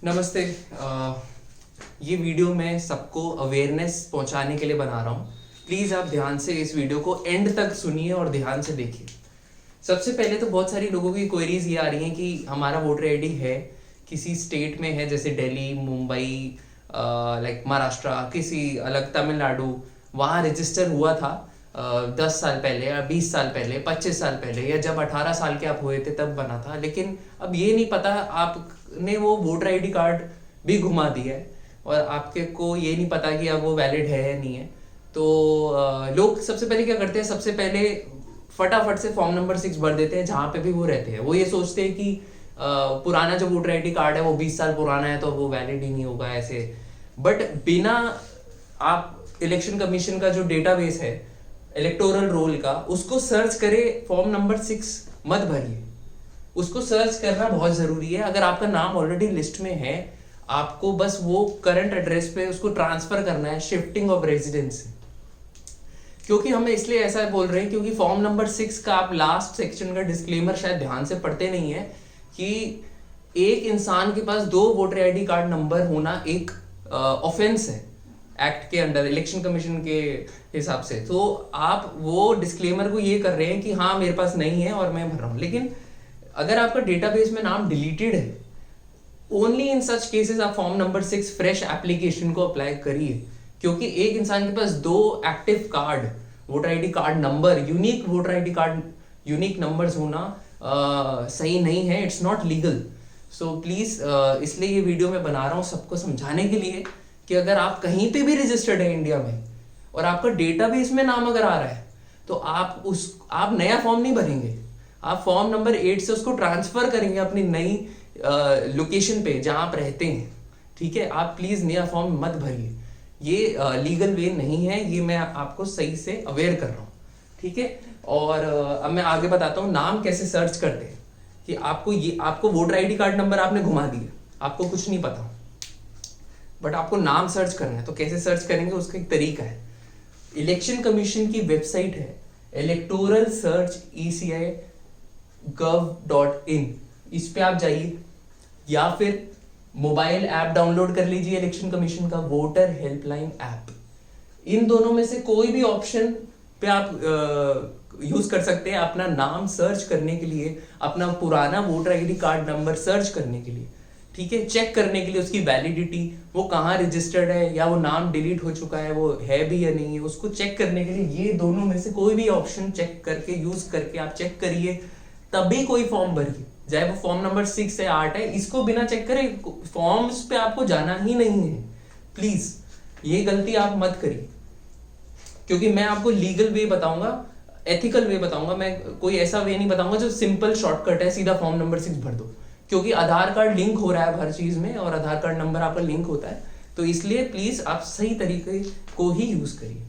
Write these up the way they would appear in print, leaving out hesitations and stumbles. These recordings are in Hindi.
नमस्ते। ये वीडियो मैं सबको अवेयरनेस पहुंचाने के लिए बना रहा हूँ। प्लीज़ आप ध्यान से इस वीडियो को एंड तक सुनिए और ध्यान से देखिए। सबसे पहले तो बहुत सारी लोगों की क्वेरीज ये आ रही हैं कि हमारा वोटर आईडी है, किसी स्टेट में है जैसे दिल्ली, मुंबई, लाइक महाराष्ट्र, किसी अलग तमिलनाडु, वहाँ रजिस्टर हुआ था 10 साल पहले या 20 साल पहले, 25 साल पहले, या जब 18 साल के आप हुए थे तब बना था। लेकिन अब ये नहीं पता, आपने वो वोटर आईडी कार्ड भी घुमा दिया है और आपके को ये नहीं पता कि अब वो वैलिड है या नहीं है। तो लोग सबसे पहले क्या करते हैं, सबसे पहले फटाफट से फॉर्म नंबर 6 भर देते हैं जहाँ पे भी वो रहते हैं। वो ये सोचते हैं कि पुराना जो वोटर आईडी कार्ड है वो 20 साल पुराना है तो वो वैलिड ही नहीं होगा ऐसे। बट बिना आप इलेक्शन कमीशन का जो डेटाबेस है इलेक्टोरल रोल का, उसको सर्च करे, फॉर्म नंबर 6 मत भरिए। उसको सर्च करना बहुत जरूरी है। अगर आपका नाम ऑलरेडी लिस्ट में है, आपको बस वो करंट एड्रेस पे उसको ट्रांसफर करना है, शिफ्टिंग ऑफ रेजिडेंस। क्योंकि हम इसलिए ऐसा बोल रहे हैं क्योंकि फॉर्म नंबर 6 का आप लास्ट सेक्शन का डिस्क्लेमर शायद ध्यान से पढ़ते नहीं है कि एक इंसान के पास 2 वोटर आईडी कार्ड नंबर होना एक ऑफेंस है एक्ट के अंडर, इलेक्शन कमीशन के हिसाब से। तो आप वो डिस्क्लेमर को ये कर रहे हैं कि हाँ मेरे पास नहीं है और मैं भर रहा हूँ। लेकिन अगर आपका डेटाबेस में नाम डिलीटेड है, ओनली इन सच केसेस आप फॉर्म नंबर 6 फ्रेश एप्लीकेशन को अप्लाई करिए। क्योंकि एक इंसान के पास 2 active card, voter ID card number, unique voter ID card, unique numbers होना सही नहीं है, it's not legal. So please, इसलिए ये वीडियो मैं बना रहा हूँ सबको समझाने के लिए कि अगर आप कहीं पे भी रजिस्टर्ड है इंडिया में और आपका डेटाबेस में नाम अगर आ रहा है तो आप नया फॉर्म नहीं भरेंगे, आप फॉर्म नंबर 8 से उसको ट्रांसफर करेंगे अपनी नई लोकेशन पे जहां आप रहते हैं। ठीक है, आप प्लीज नया फॉर्म मत भरिए, ये लीगल वे नहीं है। ये मैं आपको सही से अवेयर कर रहा हूँ। ठीक है, और अब मैं आगे बताता हूँ नाम कैसे सर्च करते हैं। कि आपको वोटर आईडी कार्ड नंबर आपने घुमा दिया, आपको कुछ नहीं पता, बट आपको नाम सर्च करना है। तो कैसे सर्च करेंगे, उसका एक तरीका है। इलेक्शन कमीशन की वेबसाइट है इलेक्टोरल सर्च ECI gov.in, इस पे आप जाइए, या फिर मोबाइल ऐप डाउनलोड कर लीजिए इलेक्शन कमीशन का, वोटर हेल्पलाइन ऐप। इन दोनों में से कोई भी ऑप्शन पे आप यूज कर सकते हैं अपना नाम सर्च करने के लिए, अपना पुराना voter ID card number search करने के लिए। ठीक है, चेक करने के लिए उसकी वैलिडिटी, वो कहाँ रजिस्टर्ड है या वो नाम डिलीट हो चुका है, वो है भी या नहीं है, उसको चेक करने के लिए ये दोनों में से कोई भी ऑप्शन चेक करके, यूज करके आप चेक करिए, तभी कोई फॉर्म भरिए। चाहे वो फॉर्म नंबर 6 है, 8 है, इसको बिना चेक करे फॉर्म्स पे आपको जाना ही नहीं है। प्लीज ये गलती आप मत करिए, क्योंकि मैं आपको लीगल वे बताऊंगा, एथिकल वे बताऊंगा। मैं कोई ऐसा वे नहीं बताऊंगा जो सिंपल शॉर्टकट है, सीधा फॉर्म नंबर 6 भर दो। क्योंकि आधार कार्ड लिंक हो रहा है हर चीज में और आधार कार्ड नंबर आपका लिंक होता है, तो इसलिए प्लीज आप सही तरीके को ही यूज करिए।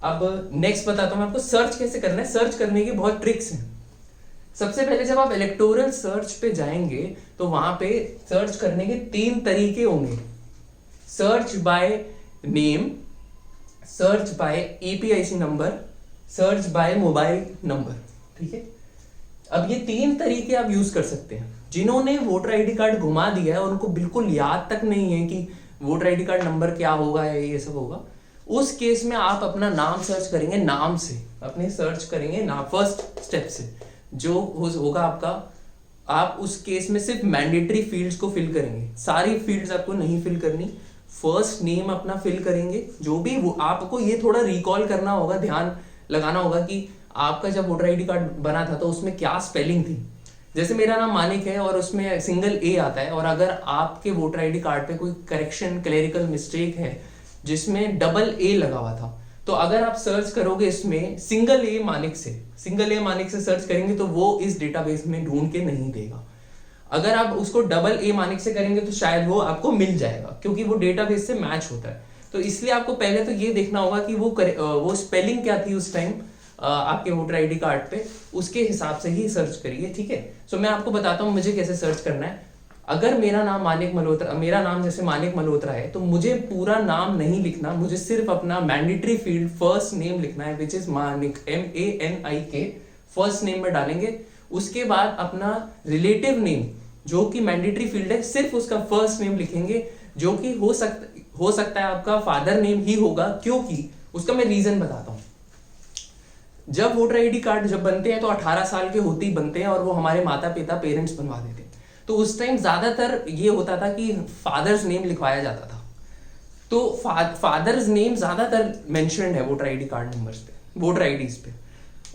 अब नेक्स्ट बताता हूं मैं आपको सर्च कैसे करना है। सर्च करने की बहुत ट्रिक्स हैं। सबसे पहले जब आप इलेक्टोरल सर्च पे जाएंगे तो वहां पे सर्च करने के 3 तरीके होंगे। Search by name, search by APIC number, search by mobile number. ठीक है, अब ये 3 तरीके आप यूज कर सकते हैं। जिन्होंने वोटर आईडी कार्ड घुमा दिया है और उनको बिल्कुल याद तक नहीं है कि वोटर आईडी कार्ड नंबर क्या होगा या ये सब होगा, उस केस में आप अपना नाम सर्च करेंगे, नाम से अपने सर्च करेंगे नाम, फर्स्ट स्टेप से जो होगा आपका। आप उस केस में सिर्फ मैंडेटरी फील्ड्स को फिल करेंगे, सारी फील्ड्स आपको नहीं फिल करनी। फर्स्ट नेम अपना फिल करेंगे, जो भी वो आपको ये थोड़ा रिकॉल करना होगा, ध्यान लगाना होगा कि आपका जब वोटर आईडी कार्ड बना था तो उसमें क्या स्पेलिंग थी। जैसे मेरा नाम मानिक है और उसमें सिंगल A आता है, और अगर आपके वोटर आईडी कार्ड पे कोई करेक्शन, क्लेरिकल मिस्टेक है जिसमें डबल A लगा हुआ था, तो अगर आप सर्च करोगे इसमें सिंगल A मानिक से सर्च करेंगे तो वो इस डेटाबेस में ढूंढ के नहीं देगा। अगर आप उसको डबल A मानिक से करेंगे तो शायद वो आपको मिल जाएगा, क्योंकि वो डेटाबेस से मैच होता है। तो इसलिए आपको पहले तो ये देखना होगा कि वो स्पेलिंग क्या थी उस टाइम आपके वोटर आईडी कार्ड पे, उसके हिसाब से ही सर्च करिए। ठीक है, सो मैं आपको बताता हूँ मुझे कैसे सर्च करना है। अगर मेरा नाम जैसे मानिक मल्होत्रा है, तो मुझे पूरा नाम नहीं लिखना, मुझे सिर्फ अपना मैंडेटरी फील्ड फर्स्ट नेम लिखना है, which is Manik, MANIK, first name में डालेंगे। उसके बाद अपना रिलेटिव नेम जो कि मैंडेटरी फील्ड है, सिर्फ उसका फर्स्ट नेम लिखेंगे, जो कि हो सकता है आपका फादर नेम ही होगा, क्योंकि उसका मैं रीजन बताता हूं। जब वोटर आईडी कार्ड जब बनते हैं तो 18 साल के होते ही बनते हैं, और वो हमारे माता पिता पेरेंट्स बनवा देते हैं। तो उस टाइम ज्यादातर ये होता था कि फादर्स नेम लिखवाया जाता था, तो फादर्स नेम ज्यादातर मेंशन्ड है वोटर आईडी कार्ड नंबर्स पे, वोटर आईडीज पे।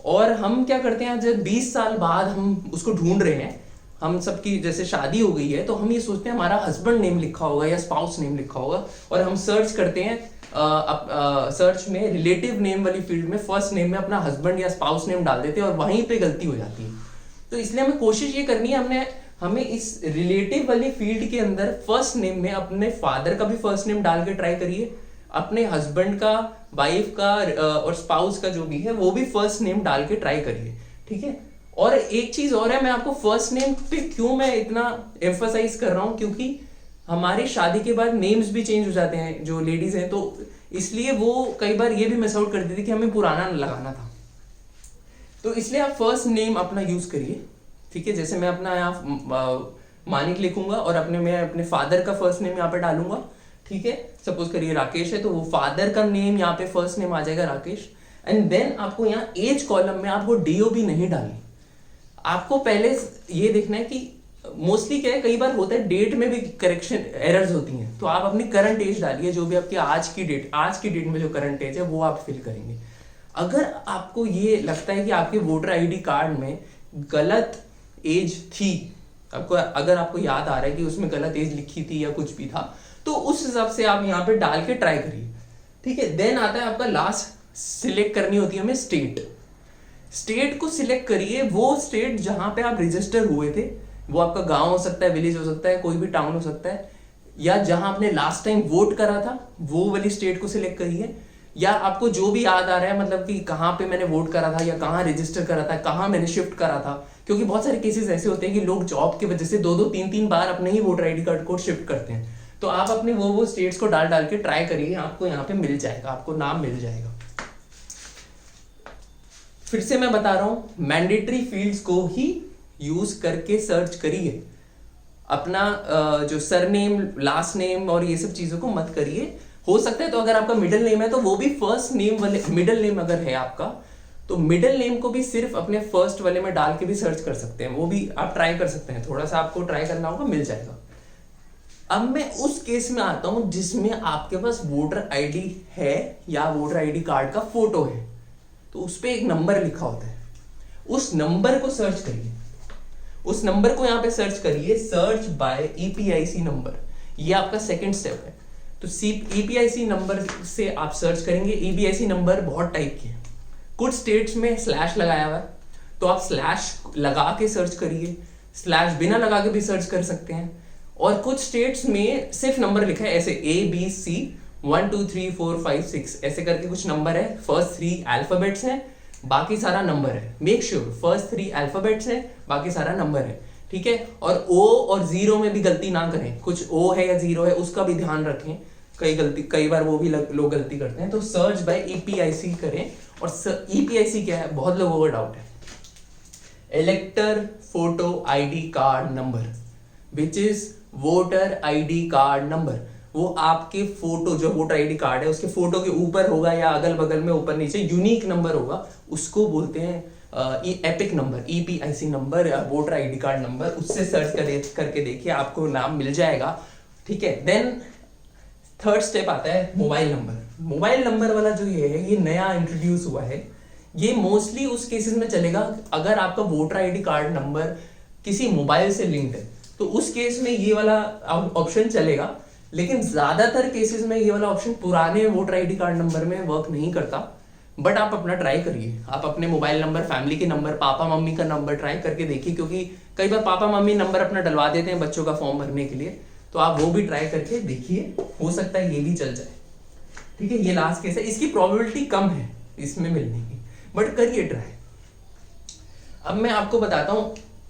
और हम क्या करते हैं, जब 20 साल बाद हम उसको ढूंढ रहे हैं, हम सबकी जैसे शादी हो गई है, तो हम ये सोचते हैं हमारा हस्बैंड नेम लिखा होगा या स्पाउस नेम लिखा होगा, और हम सर्च करते हैं सर्च में रिलेटिव नेम वाली फील्ड में फर्स्ट नेम में अपना हस्बैंड या स्पाउस नेम डाल देते हैं, और वहीं पे गलती हो जाती है। तो इसलिए हमें कोशिश ये करनी है, हमें इस रिलेटिव वाली फील्ड के अंदर फर्स्ट नेम में अपने फादर का भी फर्स्ट नेम डाल के ट्राई करिए, अपने हस्बैंड का, वाइफ का और स्पाउस का जो भी है वो भी फर्स्ट नेम डाल के ट्राई करिए, ठीक है। और एक चीज और है, मैं आपको फर्स्ट नेम पे क्यों मैं इतना एम्फसाइज कर रहा हूं, क्योंकि हमारी शादी के बाद नेम्स भी चेंज हो जाते हैं जो लेडीज हैं, तो इसलिए वो कई बार ये भी मिस आउट कर देती थी कि हमें पुराना लगाना था। तो इसलिए आप फर्स्ट नेम अपना यूज करिए, ठीक है। जैसे मैं अपना यहाँ मानिक लिखूंगा और मैं अपने फादर का फर्स्ट नेम यहाँ पे डालूंगा, ठीक है। सपोज करिए राकेश है, तो वो फादर का नेम यहाँ पे फर्स्ट नेम आ जाएगा राकेश। एंड देन आपको यहाँ एज कॉलम में आपको DOB नहीं डालनी, आपको पहले ये देखना है कि मोस्टली क्या है, कई बार होता है डेट में भी करेक्शन एरर्स होती हैं, तो आप अपनी करंट एज डालिए, जो भी आपकी आज की डेट में जो करंट एज है वो आप फिल करेंगे। अगर आपको ये लगता है कि आपके वोटर आईडी कार्ड में गलत एज थी, अगर आपको याद आ रहा है कि उसमें गलत एज लिखी थी या कुछ भी था, तो उस हिसाब से आप यहाँ पे डाल के ट्राई करिए, ठीक है। देन आता है आपका लास्ट, सिलेक्ट करनी होती है हमें स्टेट को सिलेक्ट करिए, वो स्टेट जहां पे आप रजिस्टर हुए थे, वो आपका गांव हो सकता है, विलेज हो सकता है, कोई भी टाउन हो सकता है, या जहां आपने लास्ट टाइम वोट करा था वो वाली स्टेट को सिलेक्ट करिए, या आपको जो भी याद आ रहा है, मतलब कि कहाँ पे मैंने वोट करा था या कहाँ रजिस्टर करा था, कहाँ मैंने शिफ्ट करा था, क्योंकि बहुत सारे केसेस ऐसे होते हैं कि लोग जॉब की वजह से 2-3 बार अपने ही वोटर आईडी कार्ड को शिफ्ट करते हैं। तो आप अपने वो स्टेट्स को डाल के ट्राई करिए, आपको यहाँ पे मिल जाएगा, आपको नाम मिल जाएगा। फिर से मैं बता रहा हूं, मैंडेटरी फील्ड्स को ही यूज करके सर्च करिए, अपना जो सरनेम, लास्ट नेम और ये सब चीजों को मत करिए। हो सकता है तो अगर आपका मिडिल नेम है तो वो भी फर्स्ट नेम वाले, मिडिल नेम अगर है आपका तो मिडिल नेम को भी सिर्फ अपने फर्स्ट वाले में डाल के भी सर्च कर सकते हैं, वो भी आप ट्राई कर सकते हैं, थोड़ा सा आपको ट्राई करना होगा, मिल जाएगा। अब मैं उस केस में आता हूं जिसमें आपके पास वोटर आईडी है या वोटर आईडी कार्ड का फोटो है, तो उस पर एक नंबर लिखा होता है, उस नंबर को सर्च करिए, उस नंबर को यहां पे सर्च करिए, सर्च बाय EPIC नंबर, ये आपका सेकंड स्टेप है। तो EPIC नंबर से आप सर्च करेंगे। EPIC नंबर बहुत टाइप के हैं, कुछ स्टेट्स में स्लैश लगाया हुआ है, तो आप स्लैश लगा के सर्च करिए, स्लैश बिना लगा के भी सर्च कर सकते हैं, और कुछ स्टेट्स में सिर्फ नंबर लिखा है, ऐसे ABC 1 2 3 4 5 6 ऐसे करके कुछ नंबर है, फर्स्ट 3 अल्फाबेट्स हैं, बाकी सारा नंबर है। मेक श्योर फर्स्ट 3 अल्फाबेट्स हैं, बाकी सारा नंबर है, ठीक है। और O और 0 में भी गलती ना करें, कुछ O है या 0 है उसका भी ध्यान रखें, कई बार वो भी लोग गलती करते हैं। तो सर्च बाय EPIC करें, और EPIC क्या है, बहुत लोगों का डाउट है, इलेक्टर photo ID card number, which is voter ID card number. वो आपके फोटो, जो वोटर आईडी कार्ड है उसके फोटो के ऊपर होगा या अगल बगल में ऊपर नीचे यूनिक नंबर होगा, उसको बोलते हैं एपिक नंबर, EPIC नंबर या वोटर आईडी कार्ड नंबर। उससे सर्च करके देखिए, आपको नाम मिल जाएगा, ठीक है। देन थर्ड स्टेप आता है मोबाइल नंबर। मोबाइल नंबर वाला जो ये है, ये नया इंट्रोड्यूस हुआ है, ये मोस्टली उस केसेस में चलेगा अगर आपका वोटर आईडी कार्ड नंबर किसी मोबाइल से लिंक्ड है, तो उस केस में ये वाला ऑप्शन चलेगा। लेकिन ज्यादातर केसेस में ये वाला ऑप्शन पुराने वोटर आईडी कार्ड नंबर में वर्क नहीं करता, बट आप अपना ट्राई करिए, आप अपने मोबाइल नंबर, फैमिली के नंबर, पापा मम्मी का नंबर ट्राई करके देखिए, क्योंकि कई बार पापा मम्मी नंबर अपना डलवा देते हैं बच्चों का फॉर्म भरने के लिए, तो आप वो भी ट्राई करके देखिए, हो सकता है ये भी चल जाए, ठीक है। ये लास्ट केस है, इसकी प्रोबेबिलिटी कम है इसमें मिलने की, बट करिए ट्राई। अब मैं आपको बताता हूं,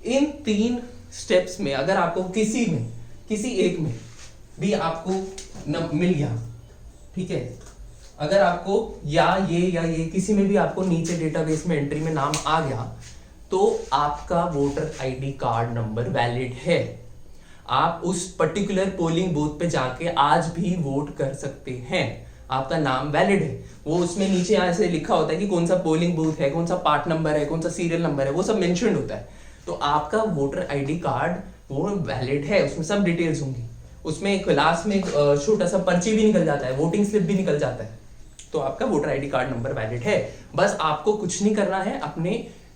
इन 3 स्टेप्स में अगर आपको किसी एक में भी आपको मिल गया, ठीक है, अगर आपको या ये किसी में भी आपको नीचे डेटाबेस में एंट्री में नाम आ गया, तो आपका voter ID card number valid है, आप उस पर्टिकुलर पोलिंग बूथ पे जाके आज भी वोट कर सकते हैं, आपका नाम वैलिड है। वो उसमें नीचे ऐसे लिखा होता है कि कौन सा पोलिंग बूथ है, कौन सा पार्ट नंबर है, कौन सा सीरियल नंबर है, वो सब मेंशन्ड होता है। तो आपका वोटर आईडी कार्ड वो वैलिड है, उसमें सब डिटेल्स होंगी। उसमें एक लास्ट में एक छोटा सा पर्ची भी निकल जाता है, वोटिंग स्लिप भी निकल जाता है। तो आपका voter ID card number valid है। बस आपको कुछ नहीं करना है, अपने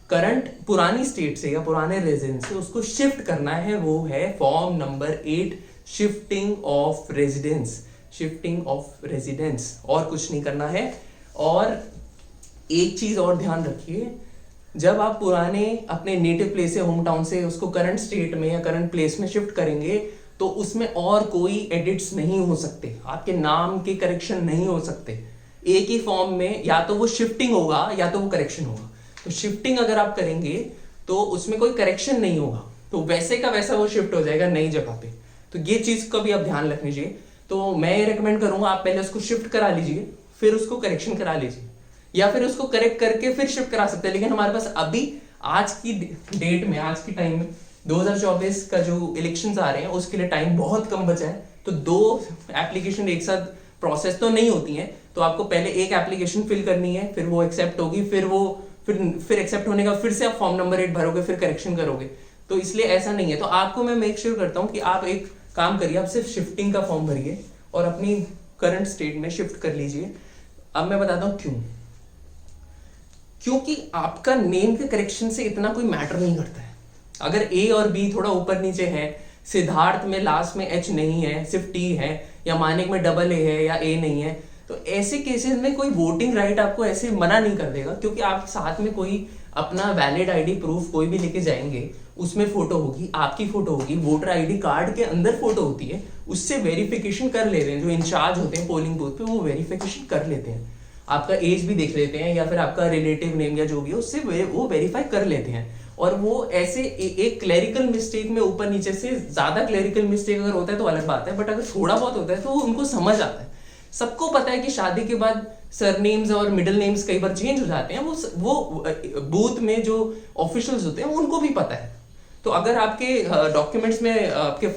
करंट पुरानी स्टेट से या पुराने रेजिडेंस से उसको शिफ्ट करना है। वो है form number 8, shifting of residence. Shifting of residence, और कुछ नहीं करना है। और एक चीज और ध्यान रखिए, जब आप पुराने अपने नेटिव प्लेस से, होम टाउन से उसको करंट स्टेट में या करंट प्लेस में शिफ्ट करेंगे तो उसमें और कोई एडिट्स नहीं हो सकते, आपके नाम के करेक्शन नहीं हो सकते। एक ही फॉर्म में या तो वो शिफ्टिंग होगा या तो वो करेक्शन होगा। तो शिफ्टिंग अगर आप करेंगे तो उसमें कोई करेक्शन नहीं होगा, तो वैसे का वैसा वो शिफ्ट हो जाएगा नई जगह पे। तो ये चीज का भी आप ध्यान रख लीजिए। तो मैं ये रेकमेंड करूंगा, आप पहले उसको शिफ्ट करा लीजिए, फिर उसको करेक्शन करा लीजिए, या फिर उसको करेक्ट करके फिर शिफ्ट करा सकते हैं। लेकिन हमारे पास अभी आज की डेट में, आज की टाइम में 2024 का जो इलेक्शंस आ रहे हैं उसके लिए टाइम बहुत कम बचा है। तो 2 एप्लीकेशन एक साथ प्रोसेस तो नहीं होती है। तो आपको पहले एक एप्लीकेशन फिल करनी है, फिर वो एक्सेप्ट होगी, फिर एक्सेप्ट होने का फिर से आप फॉर्म नंबर 8 भरोगे, फिर करेक्शन करोगे। तो इसलिए ऐसा नहीं है। तो आपको मैं मेक श्योर करता हूं कि आप एक काम करिए, आप सिर्फ शिफ्टिंग का फॉर्म भरिए और अपनी करंट स्टेट में शिफ्ट कर लीजिए। अब मैं बताता हूं क्यों। क्योंकि आपका नेम के करेक्शन से इतना कोई मैटर नहीं करता है। अगर ए और बी थोड़ा ऊपर नीचे है, सिद्धार्थ में लास्ट में एच नहीं है, सिर्फ टी है, या मानिक में डबल ए है या ए नहीं है, तो ऐसे केसेस में कोई वोटिंग राइट आपको ऐसे मना नहीं कर देगा। क्योंकि आप साथ में कोई अपना वैलिड आईडी प्रूफ कोई भी लेके जाएंगे, उसमें फोटो होगी, आपकी फोटो होगी, वोटर आईडी कार्ड के अंदर फोटो होती है, उससे वेरिफिकेशन कर लेते हैं। जो इंचार्ज होते हैं पोलिंग बूथ पे, वो वेरिफिकेशन कर लेते हैं, आपका एज भी देख लेते हैं, या फिर आपका रिलेटिव नेम या जो भी है उससे वो वेरीफाई कर लेते हैं। और वो ऐसे एक क्लरिकल मिस्टेक में ऊपर नीचे से, ज्यादा क्लरिकल मिस्टेक अगर होता है तो अलग बात है, बट अगर थोड़ा बहुत होता है तो उनको समझ आता है। सबको पता है कि शादी के बाद सरनेम्स और मिडिल नेम्स कई बार चेंज हो जाते हैं। वो बूथ में जो ऑफिशियल्स होते हैं उनको भी पता है। तो अगर आपके डॉक्यूमेंट्स में आपके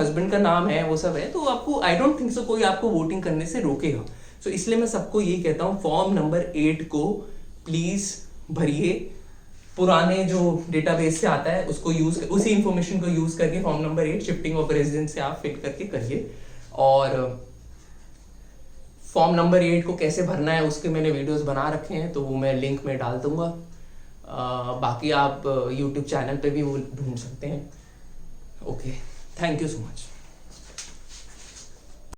हस्बैंड का नाम है, वो सब है, तो आपको आई डोंट थिंक सो कोई आपको वोटिंग करने से रोकेगा। तो इसलिए मैं सबको यही कहता हूँ, फॉर्म नंबर 8 को प्लीज भरिए। पुराने जो डेटाबेस से आता है उसको उसी इंफॉर्मेशन को यूज करके form number 8 shifting of residence से आप फिल करके करिए। और फॉर्म नंबर 8 को कैसे भरना है उसके मैंने वीडियोस बना रखे हैं, तो वो मैं लिंक में डाल दूंगा। बाकी आप यूट्यूब चैनल पे भी वो ढूंढ सकते हैं। Okay, thank you so much.